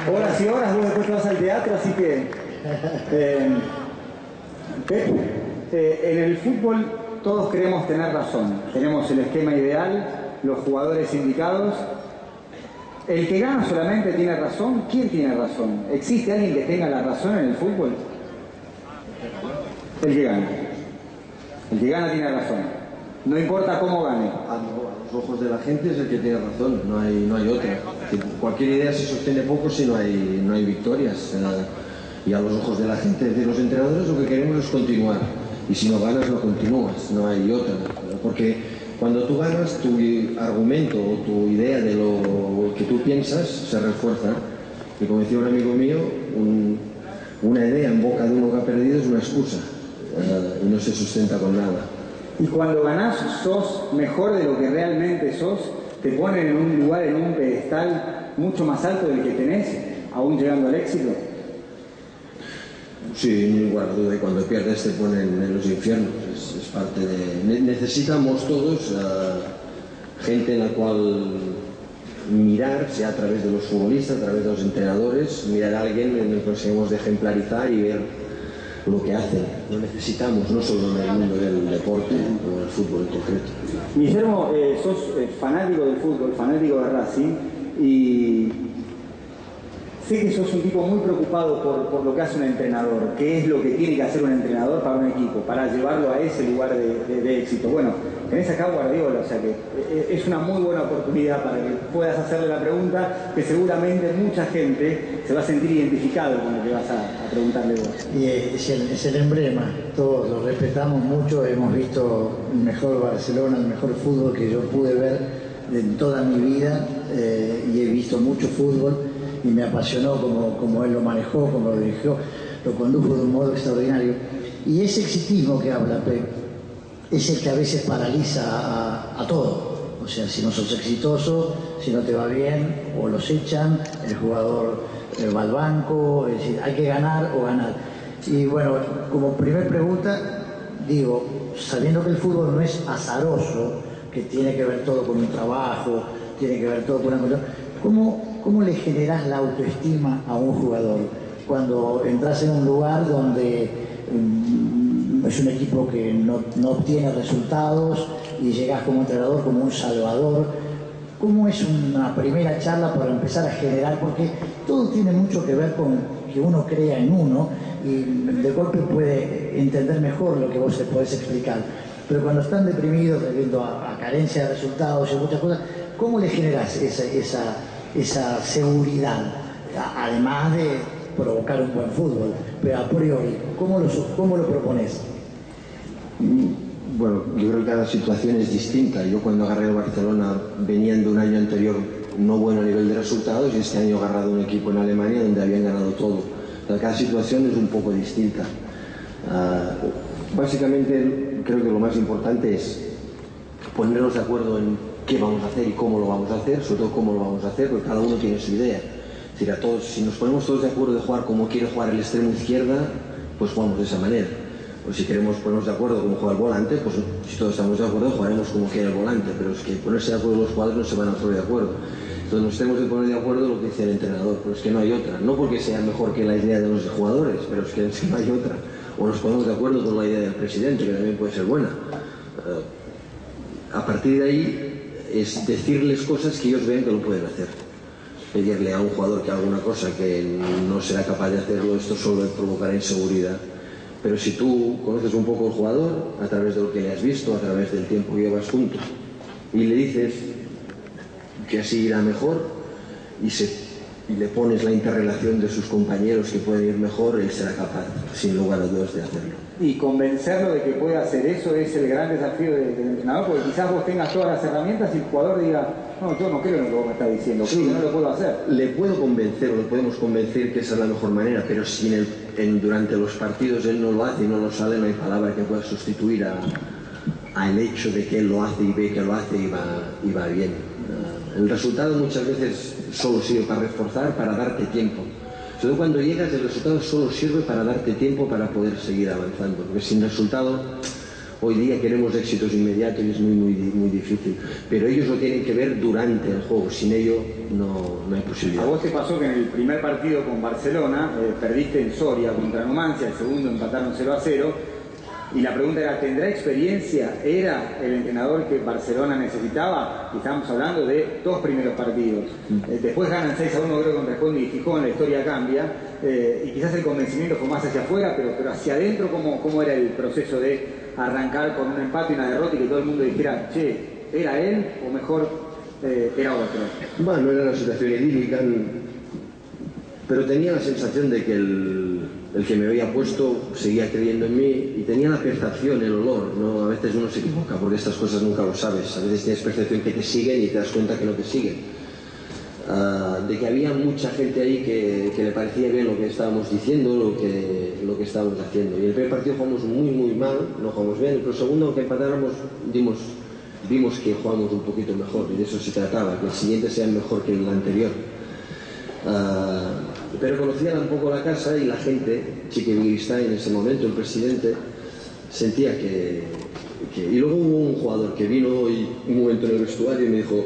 horas y horas, vos después te vas al teatro, así que... en el fútbol todos queremos tener razón. Tenemos el esquema ideal, los jugadores indicados. ¿El que gana solamente tiene razón? ¿Quién tiene razón? ¿Existe alguien que tenga la razón en el fútbol? El que gana. El que gana tiene razón. No importa cómo gane. A los ojos de la gente es el que tiene razón, no hay otra. Cualquier idea se sostiene poco si no hay victorias. Y a los ojos de la gente, de los entrenadores, lo que queremos es continuar. Y si no ganas, no continúas, no hay otra. Porque cuando tú ganas, tu argumento o tu idea de lo que tú piensas se refuerza. Y como decía un amigo mío, una idea en boca de uno que ha perdido es una excusa. Y no se sustenta con nada. Y cuando ganás, sos mejor de lo que realmente sos, te ponen en un lugar, en un pedestal mucho más alto del que tenés, aún llegando al éxito. Sí, sin lugar a duda, y cuando pierdes te ponen en los infiernos. Es parte de... Necesitamos todos gente en la cual mirar, sea a través de los futbolistas, a través de los entrenadores, mirar a alguien en el que nos hemos de ejemplarizar y ver lo que hacen. Lo necesitamos, no solo en el mundo del deporte o del fútbol en concreto. Guillermo, sos fanático del fútbol, fanático de Racing, y sé que sos un tipo muy preocupado por lo que hace un entrenador, qué es lo que tiene que hacer un entrenador para un equipo, para llevarlo a ese lugar de éxito. Bueno, tenés acá a Guardiola, o sea que es una muy buena oportunidad para que puedas hacerle la pregunta que seguramente mucha gente se va a sentir identificado con lo que vas a preguntarle vos. Y es el emblema, todos lo respetamos mucho, hemos visto el mejor Barcelona, el mejor fútbol que yo pude ver en toda mi vida, y he visto mucho fútbol y me apasionó como él lo manejó, como lo dirigió, lo condujo de un modo extraordinario. Y ese exitismo que habla Pep es el que a veces paraliza a todo. O sea, si no sos exitoso, si no te va bien, o los echan, el jugador va al banco, es decir, hay que ganar o ganar. Y bueno, como primer pregunta, digo, sabiendo que el fútbol no es azaroso, que tiene que ver todo con un trabajo, tiene que ver todo con una cuestión, ¿cómo le generás la autoestima a un jugador cuando entras en un lugar donde es un equipo que no obtiene resultados y llegás como entrenador, como un salvador? ¿Cómo es una primera charla para empezar a generar? Porque todo tiene mucho que ver con que uno crea en uno y de golpe puede entender mejor lo que vos te podés explicar. Pero cuando están deprimidos, debido a carencia de resultados y muchas cosas, ¿cómo le generás esa seguridad? Además de provocar un buen fútbol, pero a priori, ¿cómo lo propones? Bueno, yo creo que cada situación es distinta. Yo cuando agarré el Barcelona venían de un año anterior no bueno a nivel de resultados y este año he agarrado un equipo en Alemania donde habían ganado todo. Pero cada situación es un poco distinta. Básicamente creo que lo más importante es ponernos de acuerdo en qué vamos a hacer y cómo lo vamos a hacer, sobre todo cómo lo vamos a hacer, porque cada uno tiene su idea. Es decir, si nos ponemos todos de acuerdo de jugar como quiere jugar el extremo izquierda, pues jugamos de esa manera. O si queremos ponernos de acuerdo cómo juega el volante, pues si todos estamos de acuerdo jugaremos como quiere el volante, pero es que ponerse de acuerdo los jugadores no se van a poner de acuerdo. Entonces nos tenemos que poner de acuerdo lo que dice el entrenador, pero es que no hay otra. No porque sea mejor que la idea de los jugadores, pero es que no hay otra. O nos ponemos de acuerdo con la idea del presidente, que también puede ser buena. A partir de ahí es decirles cosas que ellos ven que lo pueden hacer. Pedirle a un jugador que haga alguna cosa que no será capaz de hacerlo, esto solo provocará inseguridad. Pero si tú conoces un poco al jugador, a través de lo que le has visto, a través del tiempo que llevas juntos, y le dices que así irá mejor, y le pones la interrelación de sus compañeros que pueden ir mejor, él será capaz, sin lugar a dudas, de hacerlo. Y convencerlo de que puede hacer eso es el gran desafío del entrenador, porque quizás vos tengas todas las herramientas y el jugador diga, no, yo no creo en lo que vos me estás diciendo, creo que no lo puedo hacer. Le puedo convencer, o le podemos convencer que esa es la mejor manera, pero si durante los partidos él no lo hace y no lo sale, no hay palabra que pueda sustituir al hecho de que él lo hace y ve que lo hace y va bien. El resultado muchas veces solo sirve para reforzar, para darte tiempo. Sobre todo cuando llegas, el resultado solo sirve para darte tiempo para poder seguir avanzando, porque sin resultado Hoy día queremos éxitos inmediatos y es muy difícil. Pero ellos lo tienen que ver durante el juego, sin ello no hay posibilidad. A vos te pasó que en el primer partido con Barcelona perdiste en Soria contra Numancia, el segundo empataron 0-0. Y la pregunta era, ¿tendrá experiencia? ¿Era el entrenador que Barcelona necesitaba? Y estábamos hablando de 2 primeros partidos. Después ganan 6-1, creo que con Responde y Gijón, la historia cambia. Y quizás el convencimiento fue más hacia afuera, pero hacia adentro, ¿cómo era el proceso de arrancar con un empate y una derrota y que todo el mundo dijera, che, ¿era él o mejor era otro? Bueno, era una situación idílica, pero tenía la sensación de que el que me había puesto seguía creyendo en mí y tenía la percepción, el olor, ¿no? A veces uno se equivoca porque estas cosas nunca lo sabes, a veces tienes percepción que te siguen y te das cuenta que no te siguen. De que había mucha gente ahí que le parecía bien lo que estábamos diciendo, lo que estábamos haciendo. Y en el primer partido jugamos muy mal, no jugamos bien, pero el segundo, aunque empatáramos, vimos que jugamos un poquito mejor y de eso se trataba, que el siguiente sea mejor que el anterior. Pero conocían un poco la casa y la gente, Chiqui Begiristain en ese momento, el presidente, sentía que... Y luego hubo un jugador que vino y un momento en el vestuario y me dijo,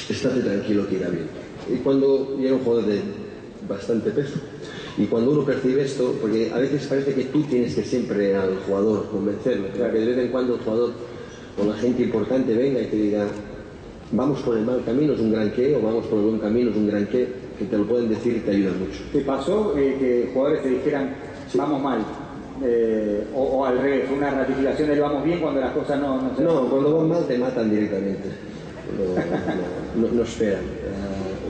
estate tranquilo que irá bien. Y era un jugador de bastante peso. Y cuando uno percibe esto, porque a veces parece que tú tienes que siempre al jugador convencerlo, claro, que de vez en cuando el jugador o la gente importante venga y te diga, vamos por el mal camino, es un gran qué, o vamos por el buen camino, es un gran qué, que te lo pueden decir y te ayuda mucho. ¿Te pasó que jugadores te dijeran, vamos mal? O al revés, una ratificación del vamos bien cuando las cosas no se... No, cuando van mal te matan directamente. No esperan.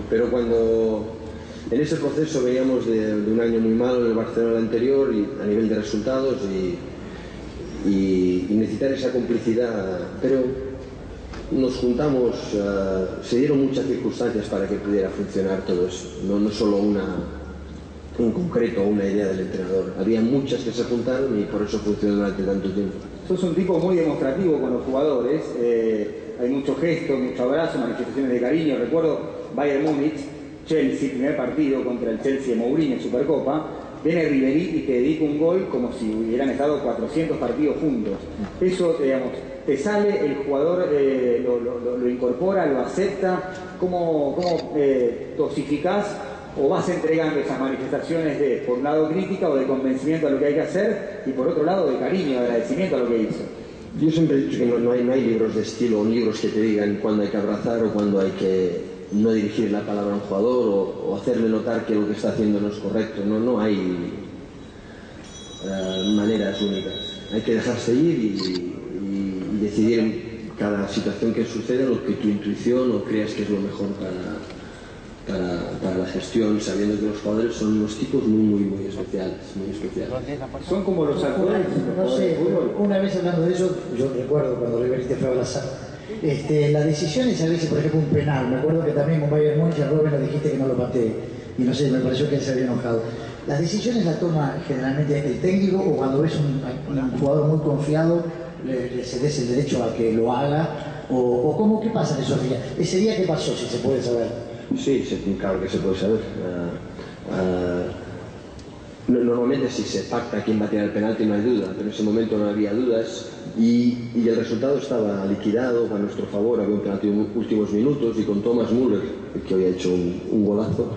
Pero cuando en ese proceso veníamos de un año muy malo en el Barcelona anterior y a nivel de resultados y necesitar esa complicidad, pero nos juntamos, se dieron muchas circunstancias para que pudiera funcionar todo eso, no solo un concreto o una idea del entrenador, había muchas que se juntaron y por eso funcionó durante tanto tiempo. Sos un tipo muy demostrativo con los jugadores, hay mucho gesto, mucho abrazo, manifestaciones de cariño. Recuerdo Bayern Múnich, Chelsea, primer partido contra el Chelsea de Mourinho en Supercopa, viene Ribéry y te dedica un gol como si hubieran estado 400 partidos juntos. Eso, digamos, te sale, el jugador lo incorpora, lo acepta, ¿cómo dosificás o vas entregando esas manifestaciones de, por un lado, crítica o de convencimiento a lo que hay que hacer y por otro lado, de cariño, de agradecimiento a lo que hizo? Yo siempre he dicho que no hay libros de estilo, libros que te digan cuándo hay que abrazar o cuándo hay que no dirigir la palabra a un jugador o hacerle notar que lo que está haciendo no es correcto. No hay maneras únicas. Hay que dejarse ir y decidir en cada situación que suceda lo que tu intuición o creas que es lo mejor para la gestión, sabiendo que los jugadores son unos tipos muy especiales, muy especiales. Son como los actores. No sé, una vez hablando de eso, yo recuerdo cuando Ribéry te fue a abrazar. Las decisiones a veces, por ejemplo, un penal, me acuerdo que también con Bayern Múnich a Robben le dijiste que no lo pateé y no sé, me pareció que él se había enojado. ¿Las decisiones las toma generalmente el técnico o cuando ves un jugador muy confiado le cedes el derecho a que lo haga? ¿O cómo, qué pasa en esos días? ¿Ese día qué pasó, si se puede saber? Sí, claro que se puede saber. Normalmente si se pacta quién va a tirar el penalti no hay duda, pero en ese momento no había dudas y el resultado estaba liquidado a nuestro favor. Había un penalti en los últimos minutos y con Thomas Müller, que había hecho un golazo,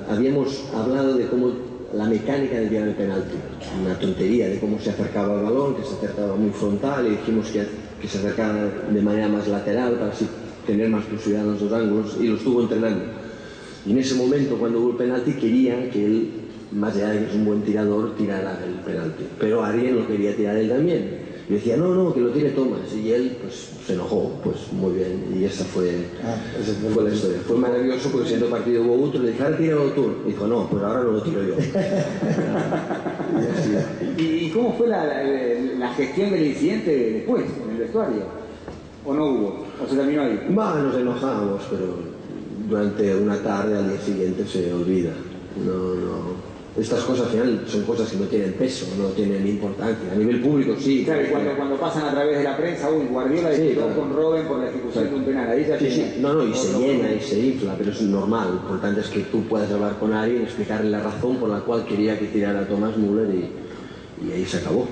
habíamos hablado de cómo la mecánica de tirar el penalti, una tontería de cómo se acercaba el balón, que se acercaba muy frontal y dijimos que se acercaba de manera más lateral para así tener más posibilidad en los dos ángulos y lo estuvo entrenando. Y en ese momento, cuando hubo el penalti, quería que él, más allá de que es un buen tirador, tirara el penalti. Pero Ariel lo quería tirar él también. Y decía, no, que lo tire Thomas. Y él, pues, se enojó, pues, muy bien. Y esa fue la historia. Fue maravilloso porque siendo partido hubo otro, le dije, ahora tíralo tú. Y dijo, no, pues ahora no lo tiro yo. ¿Y cómo fue la gestión del incidente después, en el vestuario? ¿O no hubo? ¿O se terminó ahí? Nos enojamos, pero durante una tarde al día siguiente se olvida. Estas cosas al final son cosas que no tienen peso, no tienen importancia. A nivel público sí. Claro, y cuando pasan a través de la prensa, Guardiola disputó con Robben por la ejecución de un penal. Ahí ya sí. Y se llena y se infla, pero es normal. Lo importante es que tú puedas hablar con alguien, explicarle la razón por la cual quería que tirara a Thomas Müller y ahí se acabó.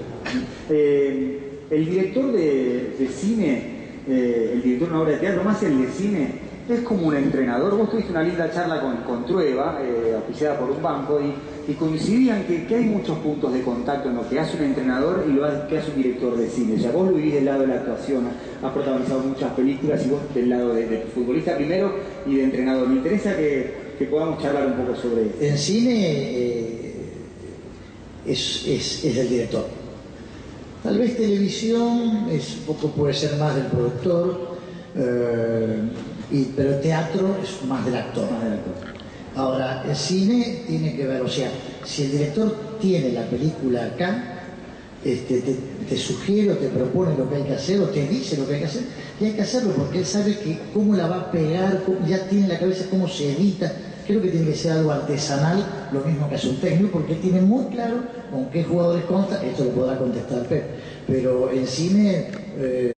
el director de cine, el director de una obra de teatro, más el de cine, es como un entrenador. Vos tuviste una linda charla con Trueba, auspiciada por un banco, y coincidían que hay muchos puntos de contacto en lo que hace un entrenador y lo que hace un director de cine. Ya vos lo vivís del lado de la actuación, has protagonizado muchas películas y vos del lado de futbolista primero y de entrenador. Me interesa que podamos charlar un poco sobre eso. En cine es el director. Tal vez televisión puede ser más del productor, pero teatro es más del actor. Ahora, el cine tiene que ver, o sea, si el director tiene la película acá, te sugiere o te propone lo que hay que hacer o te dice lo que hay que hacer, y hay que hacerlo porque él sabe que cómo la va a pegar, ya tiene en la cabeza cómo se edita. Creo que tiene que ser algo artesanal, lo mismo que hace un técnico, porque él tiene muy claro con qué jugadores consta. Esto lo podrá contestar Pep, pero en cine